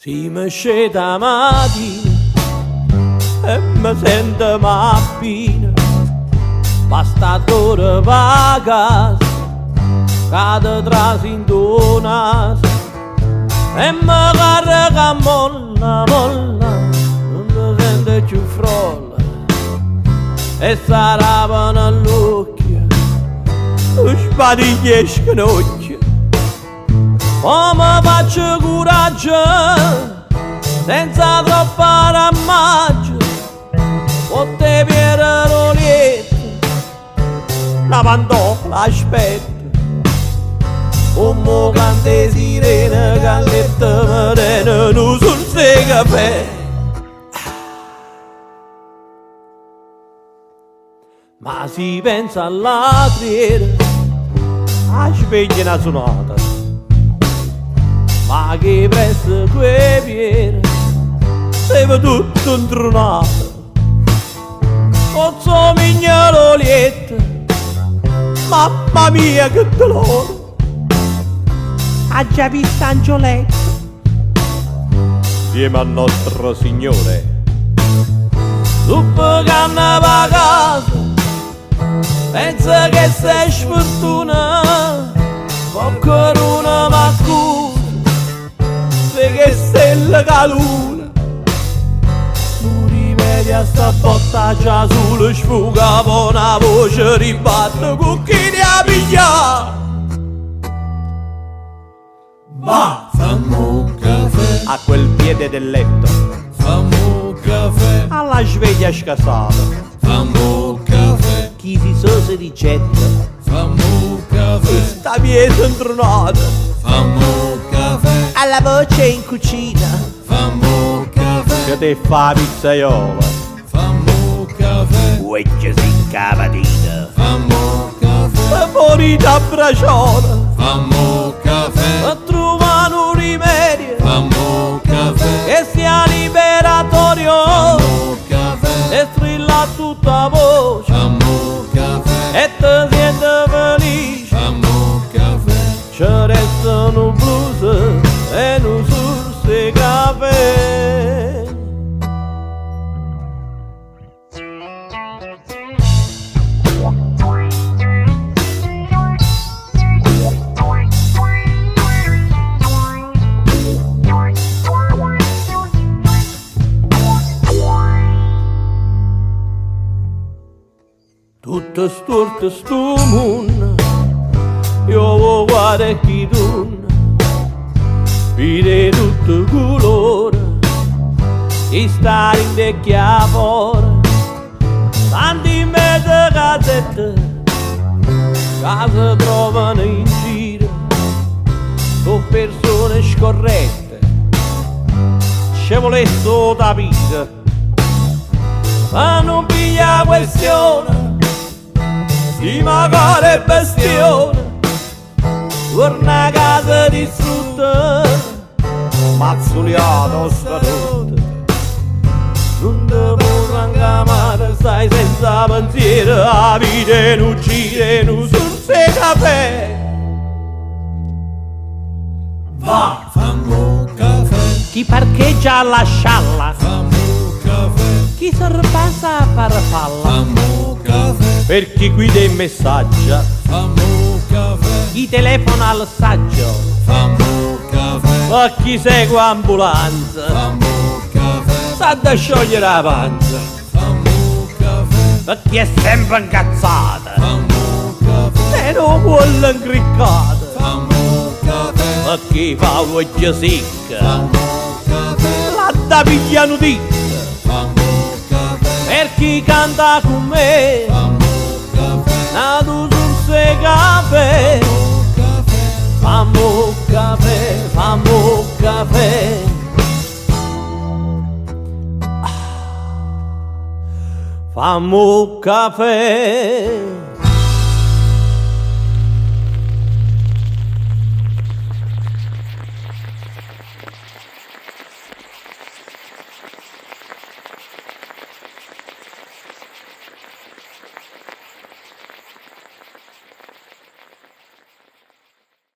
Si mi scende mattina e mi sento mappina, basta d'ora va casa, cade tra sintonas e mi carica molla, non mi sente più frolla e sarà nell'occhio, spadiglia e schnocchia. Come faccio coraggio senza troppa rammaggio, potte piere l'olietto, la pantola aspetta, come cante sirene, callette merene, non sul se caffè. Ma si pensa alla sera, a sveglia una suonata, ma che presto quei piedi sei tutto intronato. Pozzo mignolo lietto, mamma mia che dolore, ha già visto Angioletto insieme al nostro Signore. Dopo che andava a casa pensa che sei sfortuna, poco una ma scusa che stella caluna, non rimedia sta botta già sul sfuga, una voce ribatte con chi ne ha pigliato. Va, fammo un caffè, a quel piede del letto, fammo un caffè, alla sveglia scasata, fammo un caffè, chi si sose di getta, fammo un caffè, sta piede intronata, fammo un caffè, alla voce in cucina, fammo un caffè, che te fa pizzaiola, fammo un caffè, uecce si cavatina, fammo un caffè, e morita a braciona, fammo un caffè, e trovano un rimedio fammo un caffè, che sia liberatorio, fammo un caffè, e strilla a tutta voce fammo un caffè, e te siente felice. fammo un caffè. Ci restano blues e non sul caffè. Tutto storto sto mondo, io guardo chi tu, vede tutto colore, e sta in vecchia fuori, tanti mezze casette, che si trovano in giro, con persone scorrette, ci volesse da vita, ma non piglia questione. Si magari è bestione, torna a casa distrutta, mazzuliato scaduto. Non ti può anche stai senza pensiero, la vita non gira, non sul se caffè. Va, Fammo un caffè, chi parcheggia alla scialla, fammo un caffè, chi sorpassa a farfalla, fammo un caffè, per chi guida in messaggio, fammo un caffè, chi telefona al saggio, fammo un caffè, a chi segue ambulanza, fammo un caffè, sa da sciogliere la panza, fammo un caffè, a chi è sempre incazzata fammo un caffè, e non vuole incriccata, fammo un caffè, a chi fa l'occhio sicca, fammo un caffè, la da piglia notizia, fammo un caffè, per chi canta con me, fammo un caffè, nato sul se caffè, un caffè, fammo caffè, fammo caffè. Fammo caffè.